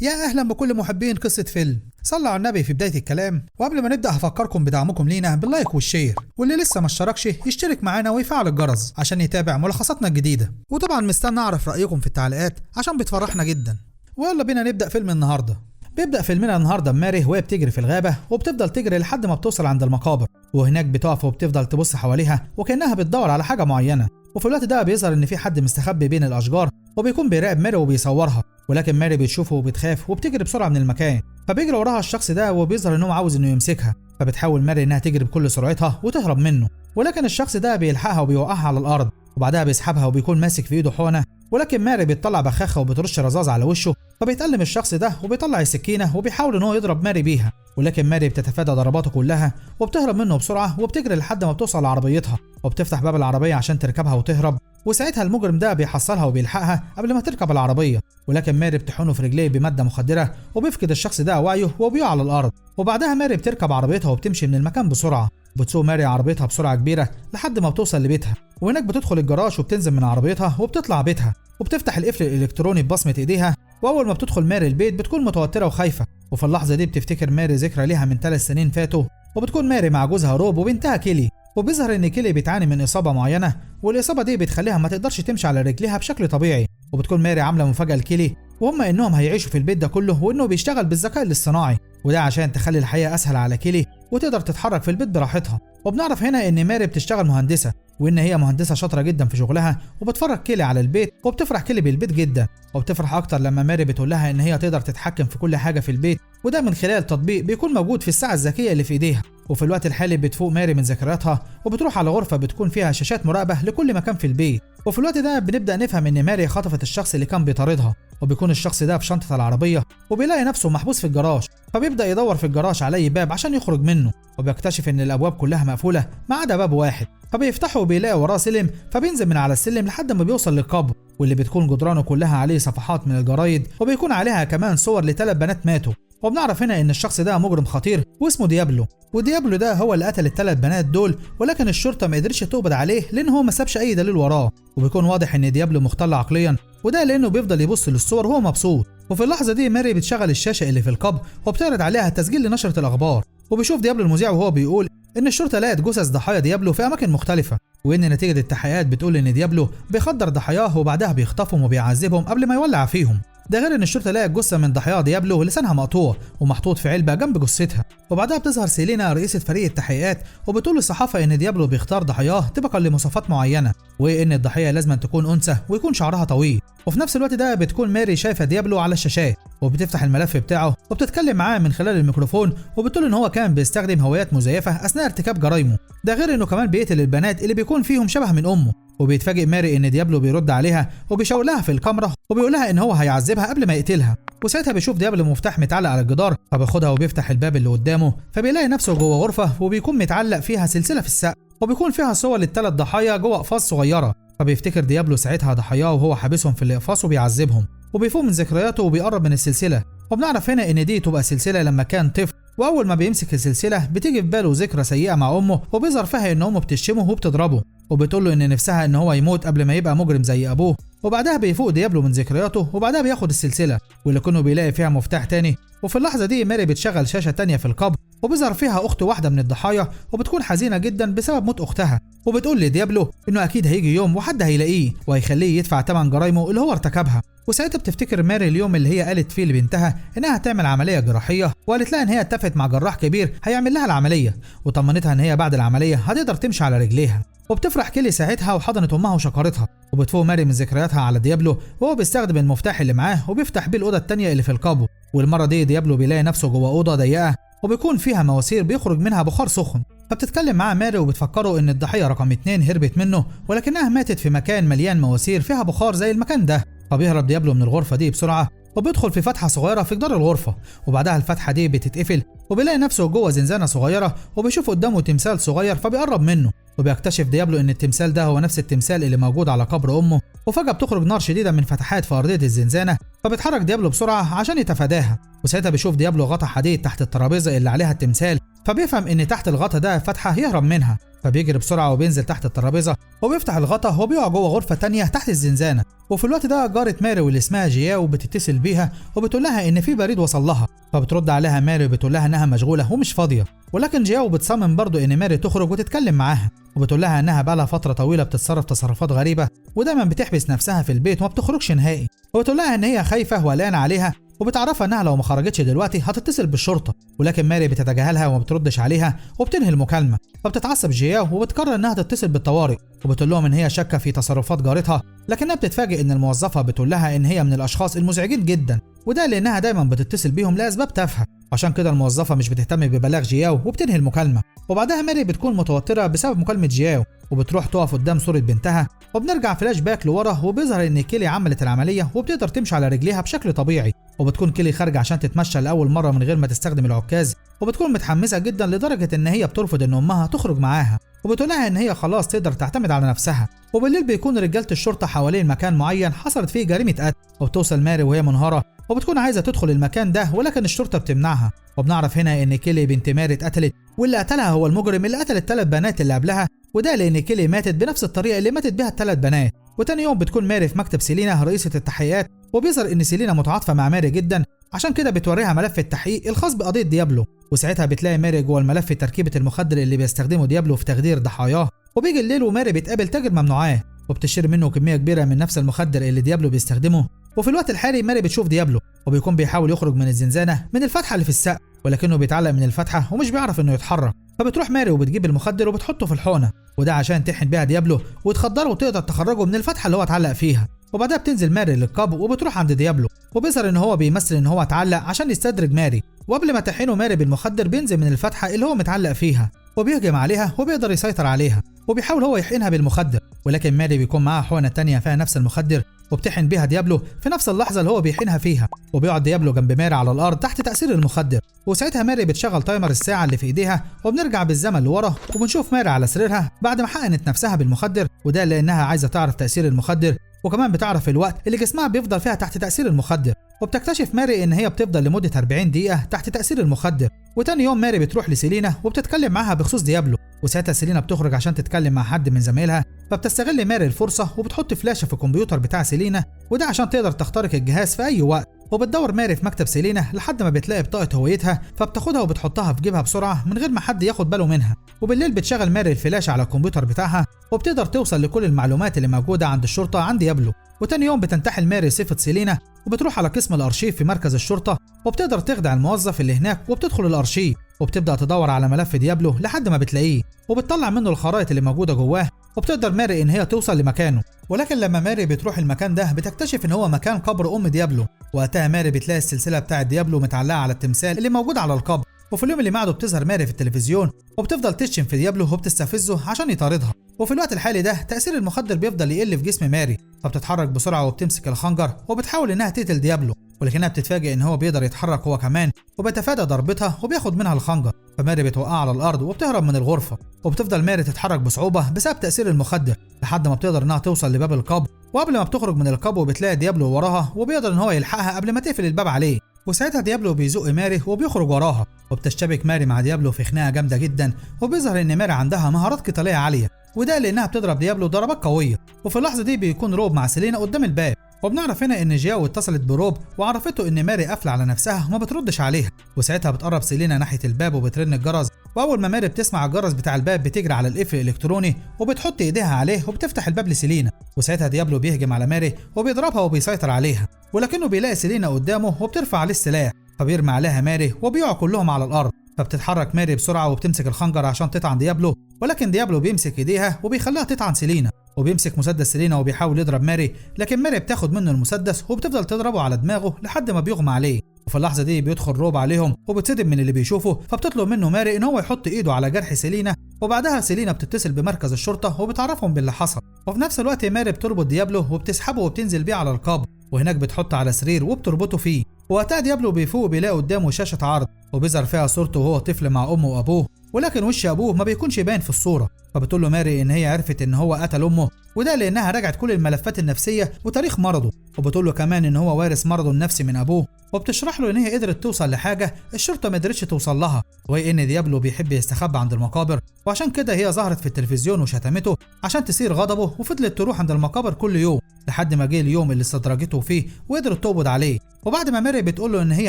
يا أهلا بكل محبين قصة فيلم. صلوا على النبي في بداية الكلام، وقبل ما نبدأ هفكركم بدعمكم لينا باللايك والشير، واللي لسه ما اشتركش يشترك معانا ويفعل الجرس عشان يتابع ملخصاتنا الجديدة. وطبعا مستني أعرف رأيكم في التعليقات عشان بتفرحنا جدا. ويلا بينا نبدأ فيلم النهاردة. بيبدأ فيلمنا النهارده بماري وهي بتجري في الغابة، وبتفضل تجري لحد ما بتوصل عند المقابر، وهناك بتقف وبتفضل تبص حواليها وكأنها بتدور على حاجة معينة. وفي الوقت ده بيظهر ان في حد مستخبي بين الاشجار وبيكون بيراقب ماري وبيصورها، ولكن ماري بتشوفه وبتخاف وبتجري بسرعه من المكان. فبيجري وراها الشخص ده وبيظهر انه عاوز انه يمسكها، فبتحاول ماري انها تجري بكل سرعتها وتهرب منه، ولكن الشخص ده بيلحقها وبيوقعها على الارض، وبعدها بيسحبها وبيكون ماسك في ايده حقنه. ولكن ماري بتطلع بخاخه وبترش رذاذ على وشه، فبيتألم الشخص ده وبيطلع السكينه وبيحاول ان هو يضرب ماري بيها، ولكن ماري بتتفادى ضرباته كلها وبتهرب منه بسرعه وبتجري لحد ما بتوصل لعربيتها، وبتفتح باب العربيه عشان تركبها وتهرب. وساعتها المجرم ده بيحصلها وبيلحقها قبل ما تركب العربيه، ولكن ماري بتحقنه في رجليه بماده مخدره وبيفقد الشخص ده وعيه وبيقع على الارض. وبعدها ماري بتركب عربيتها وبتمشي من المكان بسرعه، وبتسوق ماري عربيتها بسرعه كبيره لحد ما بتوصل لبيتها، وهناك بتدخل الجراج وبتنزل من عربيتها وبتطلع بيتها، وبتفتح القفل الالكتروني ببصمه ايديها. واول ما بتدخل ماري البيت بتكون متوتره وخايفه، وفي اللحظه دي بتفتكر ماري ذكرى ليها من 3 سنين فاتوا، وبتكون ماري مع جوزها روب وبنتها كيلي. وبيظهر ان كيلي بتعاني من اصابه معينه، والاصابه دي بتخليها ما تقدرش تمشي على رجليها بشكل طبيعي. وبتكون ماري عامله مفاجاه لكيلي، وهم انهم هيعيشوا في البيت ده كله وانه بيشتغل بالذكاء الاصطناعي، وده عشان تخلي الحياه اسهل على كيلي وتقدر تتحرك في البيت براحتها. وبنعرف هنا ان ماري بتشتغل مهندسه، وان هي مهندسه شاطره جدا في شغلها، وبتفرج كيلي على البيت، وبتفرح كيلي بالبيت جدا. وبتفرح اكتر لما ماري بتقول لها ان هي تقدر تتحكم في كل حاجه في البيت، وده من خلال تطبيق بيكون موجود في الساعه الذكيه اللي في ايديها. وفي الوقت الحالي بتفوق ماري من ذكرياتها وبتروح على غرفه بتكون فيها شاشات مراقبه لكل مكان في البيت. وفي الوقت ده بنبدا نفهم ان ماري خطفت الشخص اللي كان بيطاردها، وبيكون الشخص ده في شنطه العربيه، وبيلاقي نفسه محبوس في الجراج. فبيبدا يدور في الجراج على اي باب عشان يخرج منه، وبيكتشف ان الابواب كلها مقفوله ما عدا باب واحد. فبيفتحه وبيلاقي وراه سلم، فبينزل من على السلم لحد ما بيوصل للقبر، واللي بتكون جدرانه كلها عليه صفحات من الجرايد، وبيكون عليها كمان صور ل3 بنات ماتوا. وبنعرف هنا ان الشخص ده مجرم خطير واسمه ديابلو، وديابلو ده هو اللي قتل ال3 بنات دول، ولكن الشرطه ما قدرتش تقبض عليه لان هو ما سابش اي دليل وراه. وبيكون واضح ان ديابلو مختل عقليا، وده لانه بيفضل يبص للصور وهو مبسوط. وفي اللحظه دي ماري بتشغل الشاشه اللي في القبر وبتعرض عليها تسجيل لنشره الاخبار، وبيشوف ديابلو المذيع وهو بيقول ان الشرطه لقت جثث ضحايا ديابلو في اماكن مختلفه، وان نتيجه التحقيقات بتقول ان ديابلو بيخدر ضحاياه وبعدها بيخطفهم وبيعذبهم قبل ما يولع فيهم. ده غير ان الشرطه لقت جثه من ضحايا ديابلو لسانها مقطوع ومحطوط في علبه جنب جثتها. وبعدها بتظهر سيلينا رئيسه فريق التحقيقات وبتقول للصحافه ان ديابلو بيختار ضحاياه طبقا لمواصفات معينه، وان الضحيه لازم تكون انثى ويكون شعرها طويل. وفي نفس الوقت ده بتكون ماري شايفه ديابلو على الشاشات، وبتفتح الملف بتاعه وبتتكلم معاه من خلال الميكروفون، وبتقول ان هو كان بيستخدم هويات مزيفه اثناء ارتكاب جرايمه. ده غير انه كمان بيقتل البنات اللي بيكون فيهم شبه من امه. وبيتفاجئ ماري ان ديابلو بيرد عليها وبيشاور لها في الكاميرا وبيقول لها ان هو هيعذبها قبل ما يقتلها. وساعتها بيشوف ديابلو مفتاح متعلق على الجدار، فبياخدها وبيفتح الباب اللي قدامه، فبيلاقي نفسه جوه غرفه وبيكون متعلق فيها سلسله في السقف، وبيكون فيها صور ل3 ضحايا جوه اقفاص صغيره. فبيفتكر ديابلو ساعتها ضحاياه وهو حابسهم في الاقفاص وبيعذبهم، وبيفوق من ذكرياته وبيقرب من السلسله. وبنعرف هنا ان دي تبقى سلسله لما كان طفل، واول ما بيمسك السلسله بتيجي في باله ذكرى سيئه مع امه، وبيظهر فيها ان امه بتشتمه وبتضربه، وبتقول له ان نفسها ان هو يموت قبل ما يبقى مجرم زي ابوه. وبعدها بيفوق ديابلو من ذكرياته، وبعدها بياخد السلسله واللي كانه بيلاقي فيها مفتاح تاني. وفي اللحظه دي ماري بتشغل شاشه تانيه في القبر، وبيظهر فيها اخت واحده من الضحايا، وبتكون حزينه جدا بسبب موت اختها، وبتقول لديابلو انه اكيد هيجي يوم وحد هيلاقيه وهيخليه يدفع ثمن جرايمه اللي هو ارتكبها. وساعتها بتفتكر ماري اليوم اللي هي قالت فيه لبنتها انها هتعمل عمليه جراحيه، وقالت لها ان هي اتفقت مع جراح كبير هيعمل لها العمليه، وطمنتها ان هي بعد العمليه هتقدر تمشي على رجليها. وبتفرح كيلي ساعتها وحضنت امها وشكرتها. وبتفوق ماري من ذكرياتها على ديابلو وهو بيستخدم المفتاح اللي معاه وبيفتح بيه الاوضه الثانيه اللي في القبو، والمره دي ديابلو بيلاقي نفسه جوه اوضه ضيقه وبيكون فيها مواسير بيخرج منها بخار سخن. فبتتكلم معاه ماري وبتفكره ان الضحيه رقم 2 هربت منه، ولكنها ماتت في مكان مليان مواسير فيها بخار زي المكان ده. فبيهرب ديابلو من الغرفه دي بسرعه وبيدخل في فتحه صغيره في جدار الغرفه، وبعدها الفتحه دي بتتقفل وبيلاقي نفسه جوه زنزانه صغيره، وبيشوف قدامه تمثال صغير فبيقرب منه. وبيكتشف ديابلو ان التمثال ده هو نفس التمثال اللي موجود على قبر امه. وفجاه بتخرج نار شديده من فتحات في ارضيه الزنزانه، فبيتحرك ديابلو بسرعه عشان يتفاداها. وساعتها بيشوف ديابلو غطا حديد تحت الترابيزه اللي عليها التمثال، فبيفهم ان تحت الغطا ده فتحه يهرب منها، فبيجري بسرعه وبينزل تحت الترابيزه وبيفتح الغطا وبيقع جوه غرفه تانية تحت الزنزانه. وفي الوقت ده جاره ماري واللي اسمها جياو بتتصل بيها وبتقول لها ان في بريد وصل لها، فبترد عليها ماري وبتقول لها انها مشغوله ومش فاضيه، ولكن جياو بتصمم برضه ان ماري تخرج وتتكلم معاها، وبتقول لها انها بقالها فتره طويله بتتصرف تصرفات غريبه ودايما بتحبس نفسها في البيت وما بتخرجش نهائي، وبتقول لها ان هي خايفه وقلقانه عليها، وبتعرفها انها لو ما خرجتش دلوقتي هتتصل بالشرطه، ولكن ماري بتتجاهلها وما بتردش عليها وبتنهي المكالمه. فبتتعصب جياو وبتقرر انها تتصل بالطوارئ وبتقول لهم ان هي شاكه في تصرفات جارتها، لكنها بتتفاجئ ان الموظفه بتقول لها ان هي من الاشخاص المزعجين جدا، وده لانها دايما بتتصل بيهم لاسباب تافهه، عشان كده الموظفه مش بتهتم ببلاغ جياو وبتنهي المكالمه. وبعدها ماري بتكون متوتره بسبب مكالمه جياو وبتروح تقف قدام صوره بنتها، وبنرجع فلاش باك لورا وبيظهر ان كيلي عملت العمليه وبتقدر تمشي على رجليها بشكل طبيعي، وبتكون كيلي خارجه عشان تتمشى لاول مره من غير ما تستخدم العكاز، وبتكون متحمسه جدا لدرجه ان هي بترفض ان امها تخرج معاها، وبتقول لها ان هي خلاص تقدر تعتمد على نفسها. وبالليل بيكون رجاله الشرطه حوالين مكان معين حصلت فيه جريمه قتل، وبتوصل ماري وهي منهاره وبتكون عايزه تدخل المكان ده ولكن الشرطه بتمنعها. وبنعرف هنا ان كيلي بنت ماري اتقتلت، واللي قتلها هو المجرم اللي قتل ال3 بنات اللي قبلها، وده لان كيلي ماتت بنفس الطريقه اللي ماتت بيها ال3 بنات. وتاني يوم بتكون ماري في مكتب سيلينا رئيسه التحقيقات، وبيظهر ان سيلينا متعاطفه مع ماري جدا، عشان كده بتوريها ملف التحقيق الخاص بقضيه ديابلو، وساعتها بتلاقي ماري جوه الملف تركيبه المخدر اللي بيستخدمه ديابلو في تخدير ضحاياه. وبيجي الليل وماري بتقابل تاجر ممنوعات وبتشتري منه كميه كبيره من نفس المخدر اللي ديابلو بيستخدمه. وفي الوقت الحالي ماري بتشوف ديابلو وبيكون بيحاول يخرج من الزنزانه من الفتحه اللي في السقف، ولكنه بيتعلق من الفتحه ومش بيعرف انه يتحرك، فبتروح ماري وبتجيب المخدر وبتحطه في الحقنه، وده عشان تحن بيها ديابلو وتخدره وتقدر تخرجه من الفتحه اللي هو اتعلق فيها. وبعدها بتنزل ماري للقاب وبتروح عند ديابلو، وبيظهر ان هو بيمثل ان هو اتعلق عشان يستدرج ماري، وقبل ما تحينه ماري بالمخدر بينزل من الفتحه اللي هو متعلق فيها وبيهجم عليها وبيقدر يسيطر عليها، وبيحاول هو يحقنها بالمخدر، ولكن ماري بيكون معاها حقنه تانية فيها نفس المخدر وبتحن بيها ديابلو في نفس اللحظه اللي هو بيحقنها فيها، وبيقعد ديابلو جنب ماري على الارض تحت تاثير المخدر. وساعتها ماري بتشغل تايمر الساعه اللي في ايديها، وبنرجع بالزمن لورا وبنشوف ماري على سريرها بعد ما حقنت نفسها بالمخدر، وده لانها عايزه تعرف تاثير المخدر، وكمان بتعرف الوقت اللي جسمها بيفضل فيها تحت تاثير المخدر. وبتكتشف ماري ان هي بتفضل لمده 40 دقيقه تحت تاثير المخدر. وتاني يوم ماري بتروح لسيلينا وبتتكلم معاها بخصوص ديابلو، وساعتها سيلينا بتخرج عشان تتكلم مع حد من زمايلها، فبتستغل ماري الفرصه وبتحط فلاشه في الكمبيوتر بتاع سيلينا، وده عشان تقدر تخترق الجهاز في اي وقت. وبتدور ماري في مكتب سيلينا لحد ما بتلاقي بطاقه هويتها، فبتاخدها وبتحطها في جيبها بسرعه من غير ما حد ياخد باله منها. وبالليل بتشغل ماري الفلاشه على الكمبيوتر بتاعها وبتقدر توصل لكل المعلومات اللي موجوده عند الشرطه عن ديابلو. وتاني يوم بتنتحل ماري صفه سيلينا وبتروح على قسم الارشيف في مركز الشرطه، وبتقدر تخدع الموظف اللي هناك وبتدخل الارشيف وبتبدا تدور على ملف ديابلو لحد ما بتلاقيه، وبتطلع منه الخرائط اللي موجوده جواه، وبتقدر ماري ان هي توصل لمكانه. ولكن لما ماري بتروح المكان ده بتكتشف ان هو مكان قبر ام ديابلو، وقتها ماري بتلاقي السلسله بتاعه ديابلو متعلقه على التمثال اللي موجود على القبر. وفي اليوم اللي بعده بتظهر ماري في التلفزيون وبتفضل تشتم في ديابلو وبتستفزه عشان يطاردها. وفي الوقت الحالي ده تاثير المخدر بيفضل يقل في جسم ماري، فبتتحرك بسرعه وبتمسك الخنجر وبتحاول انها تقتل ديابلو، ولكنها بتتفاجئ ان هو بيقدر يتحرك هو كمان وبيتفادى ضربتها وبياخد منها الخنجر، فماري بتوقع على الارض وبتهرب من الغرفه. وبتفضل ماري تتحرك بصعوبه بسبب تاثير المخدر لحد ما بتقدر انها توصل لباب القبر، وقبل ما بتخرج من القبر بتلاقي ديابلو وراها وبيقدر ان هو يلحقها قبل ما تقفل الباب عليه. وساعتها ديابلو بيزق ماري وبيخرج وراها، وبتشتبك ماري مع ديابلو في خناقه جامده جدا، وبيظهر ان ماري عندها مهارات قتاليه عاليه، وده لانها بتضرب ديابلو ضربات قويه. وفي اللحظه دي بيكون روب مع سيلينا قدام الباب، وبنعرف هنا ان جياو اتصلت بروب وعرفته ان ماري قافله على نفسها وما بتردش عليها، وساعتها بتقرب سيلينا ناحيه الباب وبترن الجرس، واول ما ماري بتسمع الجرس بتاع الباب بتجري على القفل الالكتروني وبتحط ايديها عليه وبتفتح الباب لسيلينا. وساعتها ديابلو بيهجم على ماري وبيضربها وبيسيطر عليها، ولكنه بيلاقي سيلينا قدامه وبترفع عليه السلاح، فبيرمي عليها ماري وبيقعوا كلهم على الارض. فبتتحرك ماري بسرعه وبتمسك الخنجر عشان تطعن ديابلو، ولكن ديابلو بيمسك ايديها وبيخليها تطعن سيلينا، وبيمسك مسدس سيلينا وبيحاول يضرب ماري، لكن ماري بتاخد منه المسدس وبتفضل تضربه على دماغه لحد ما بيغمى عليه. وفي اللحظه دي بيدخل روب عليهم وبتصدم من اللي بيشوفه، فبتطلب منه ماري ان هو يحط ايده على جرح سيلينا، وبعدها سيلينا بتتصل بمركز الشرطه وبتعرفهم باللي حصل. وفي نفس الوقت ماري بتربط ديابلو وبتسحبه وبتنزل بيه على القبر، وهناك بتحطه على سرير وبتربطه فيه. وقتها ديابلو بيفوق بيلاقي قدامه شاشه عرض وبيظهر فيها صورته وهو طفل مع امه وابوه، ولكن وش ابوه ما بيكونش باين في الصوره. فبتقول له ماري ان هي عرفت ان هو قتل امه، وده لانها راجعت كل الملفات النفسيه وتاريخ مرضه، وبتقول له كمان ان هو وارث مرضه النفسي من ابوه، وبتشرح له ان هي قدرت توصل لحاجه الشرطه ما قدرتش توصل لها، وهي ان ديابلو بيحب يستخبى عند المقابر، وعشان كده هي ظهرت في التلفزيون وشتمته عشان تثير غضبه، وفضلت تروح عند المقابر كل يوم لحد ما جه اليوم اللي استدرجته فيه وقدرت تقبض عليه. وبعد ما ماري بتقول له ان هي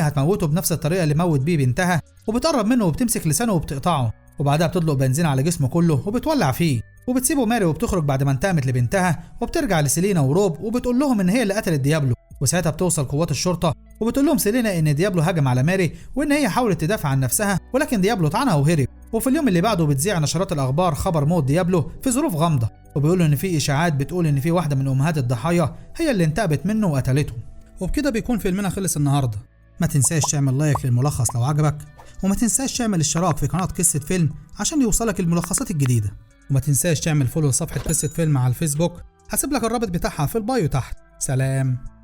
هتموته بنفس الطريقه اللي موت بيه بنتها، وبتقرب منه وبتمسك لسانه وبتقطعه، وبعدها بتطلق بنزين على جسمه كله وبتولع فيه، وبتسيبه ماري وبتخرج بعد ما انتقمت لبنتها، وبترجع لسيلينا وروب وبتقول لهم ان هي اللي قتلت ديابلو. وساعتها بتوصل قوات الشرطه وبتقول لهم سيلينا ان ديابلو هجم على ماري، وان هي حاولت تدافع عن نفسها ولكن ديابلو طعنها وهرب. وفي اليوم اللي بعده بتذيع نشرات الاخبار خبر موت ديابلو في ظروف غامضه، وبيقولوا ان في اشاعات بتقول ان في واحده من امهات الضحايا هي اللي انتقمت منه وقتلته. وبكده بيكون فيلمنا خلص النهارده. ما تنساش تعمل لايك للملخص لو عجبك، وما تنساش تعمل اشتراك في قناه قصه فيلم عشان يوصلك الملخصات الجديده، وما تنساش تعمل فولو لصفحه قصه فيلم على الفيسبوك، هسيب لك الرابط بتاعها في البايو تحت. سلام.